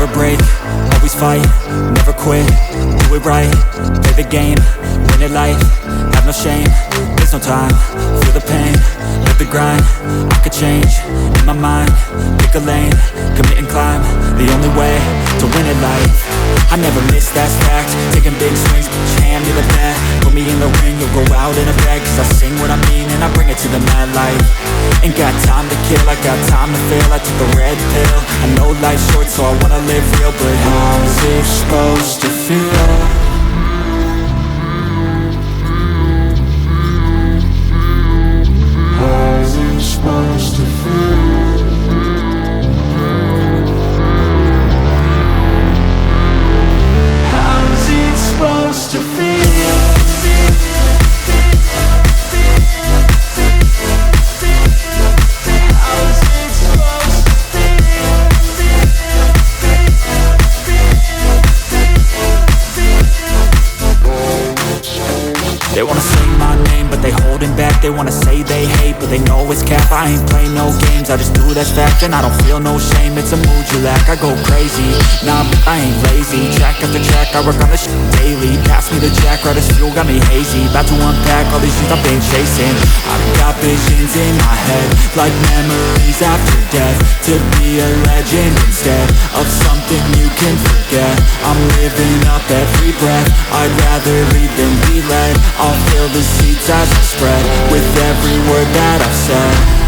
never break, always fight, never quit, do it right, play the game, win it life, have no shame, there's no time, feel the pain, live the grind, I could change, in my mind, pick a lane, commit and climb, the only way to win it life. I never miss, that's fact, taking big swings, put your hand to the bat, put me in the ring, you'll go out in a bag, cause I sing what I mean and I bring it to the mad light. Ain't got time to kill, I got time to feel, I took the red pill, I know life's short so I wanna live real, but how's it supposed to feel? How's it supposed to feel? How's it supposed to feel? They wanna say my name, but they holding back. They wanna say they hate, but they know it's cap. I ain't play no games, I just do that's fact. And I don't feel no shame, it's a mood you lack. I go crazy, nah, but I ain't lazy. Track after track, I work on this shit daily. Pass me the jack, right as fuel, got me hazy. About to unpack all these things I've been chasing. I've got visions in my head, like memories after death. To be a legend instead of something you can forget. I'm living up every breath, I'd rather lead than be led. I'll fill the seats as I spread with every word that I've said.